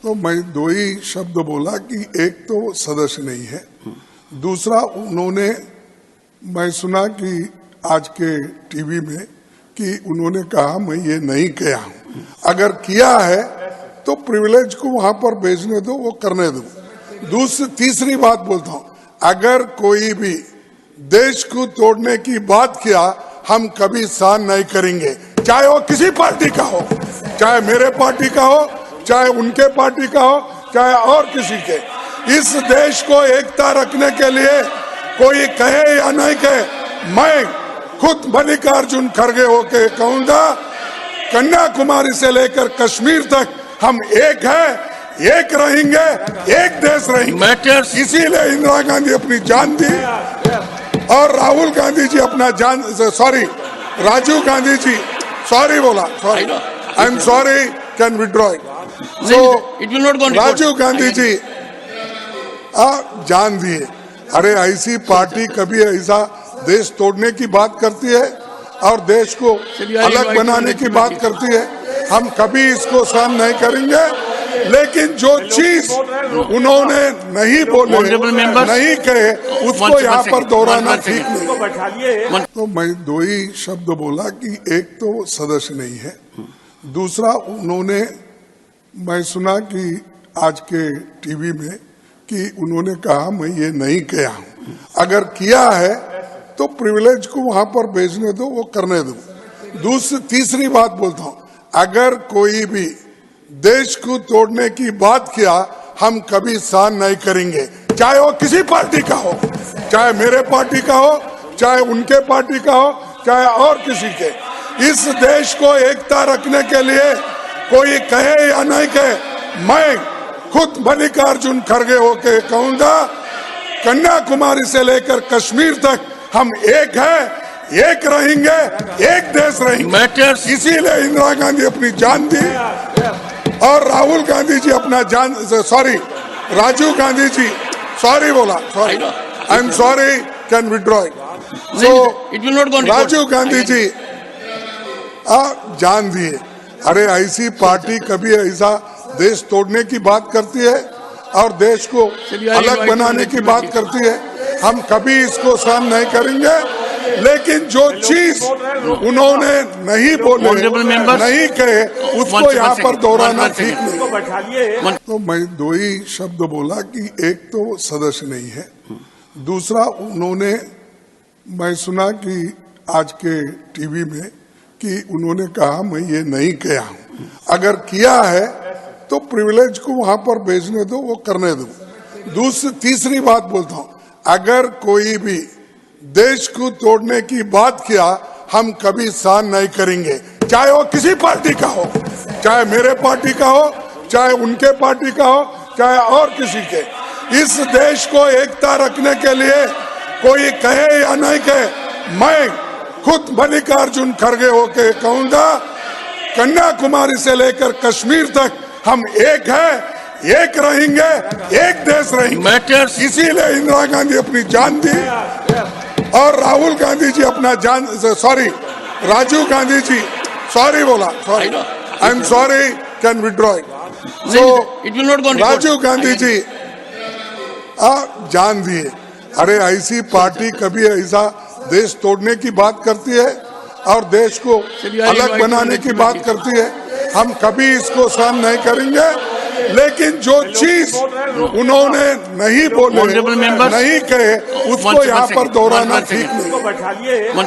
तो मैं दो ही शब्द बोला कि एक तो सदस्य नहीं है, दूसरा उन्होंने, मैं सुना कि आज के टीवी में कि उन्होंने कहा मैं ये नहीं किया हूं। अगर किया है तो प्रिविलेज को वहां पर भेजने दो, वो करने दो। तीसरी बात बोलता हूं, अगर कोई भी देश को तोड़ने की बात किया हम कभी सहन नहीं करेंगे, चाहे वो किसी पार्टी का हो, चाहे मेरे पार्टी का हो, चाहे उनके पार्टी का हो, चाहे और किसी के। इस देश को एकता रखने के लिए कोई कहे या नहीं कहे, मैं खुद मल्लिकार्जुन खड़गे होके कहूंगा, कन्याकुमारी से लेकर कश्मीर तक हम एक है, एक रहेंगे, एक देश रहेंगे। इसीलिए इंदिरा गांधी अपनी जान दी और राहुल गांधी जी अपना जान, सॉरी राजीव गांधी जी, सॉरी बोला, sorry, I am sorry, can withdraw it. So Rajiv Gandhi ji जान दिए। अरे ऐसी पार्टी कभी ऐसा देश तोड़ने की बात करती है और देश को अलग बनाने की बात करती है, हम कभी इसको सहन नहीं करेंगे। लेकिन जो चीज उन्होंने नहीं बोले, नहीं कहे, उसको यहाँ पर दोहराना ठीक नहीं। तो मैं दो ही शब्द बोला कि एक तो सदस्य नहीं है, दूसरा उन्होंने, मैं सुना कि आज के टीवी में कि उन्होंने कहा मैं ये नहीं किया हूं। अगर किया है तो प्रिविलेज को वहां पर भेजने दो, वो करने दो। तीसरी बात बोलता हूं, अगर कोई भी देश को तोड़ने की बात किया हम कभी सहन नहीं करेंगे, चाहे वो किसी पार्टी का हो, चाहे मेरे पार्टी का हो, चाहे उनके पार्टी का हो, चाहे और किसी के। इस देश को एकता रखने के लिए कोई कहे या नहीं कहे, मैं खुद मल्लिकार्जुन खड़गे होके कहूंगा, कन्याकुमारी से लेकर कश्मीर तक हम एक है, एक रहेंगे, एक देश रहेंगे। इसीलिए इंदिरा गांधी अपनी जान दी और राहुल गांधी जी अपना जान, सॉरी राजीव गांधी जी, सॉरी बोला, sorry, I am sorry, can withdraw it. So Rajiv Gandhi ji जान दिए। अरे ऐसी पार्टी कभी ऐसा देश तोड़ने की बात करती है और देश को अलग बनाने की बात करती है, हम कभी इसको सहन नहीं करेंगे। लेकिन जो चीज उन्होंने नहीं बोले, नहीं कहे, उसको यहाँ पर दोहराना ठीक नहीं। तो मैं दो ही शब्द बोला कि एक तो सदस्य नहीं है, दूसरा उन्होंने, मैं सुना कि आज के टीवी में कि उन्होंने कहा मैं ये नहीं किया हूं। अगर किया है तो प्रिविलेज को वहां पर भेजने दो, वो करने दो। तीसरी बात बोलता हूं, अगर कोई भी देश को तोड़ने की बात किया हम कभी सहन नहीं करेंगे, चाहे वो किसी पार्टी का हो, चाहे मेरे पार्टी का हो, चाहे उनके पार्टी का हो, चाहे और किसी के। इस देश को एकता रखने के लिए कोई कहे या नहीं कहे, मैं खुद मल्लिकार्जुन खड़गे होके कहूंगा, कन्याकुमारी से लेकर कश्मीर तक हम एक है, एक रहेंगे, एक देश रहेंगे। इसीलिए इंदिरा गांधी अपनी जान दी और राहुल गांधी जी अपना जान, सॉरी राजीव गांधी जी, सॉरी बोला, sorry, I am sorry, can withdraw it. So Rajiv Gandhi ji जान दिए। अरे ऐसी पार्टी कभी ऐसा देश तोड़ने की बात करती है और देश को अलग बनाने की बात करती है, हम कभी इसको सहन नहीं करेंगे। लेकिन जो चीज उन्होंने नहीं बोले, नहीं कहे, उसको यहाँ पर दोहराना ठीक नहीं।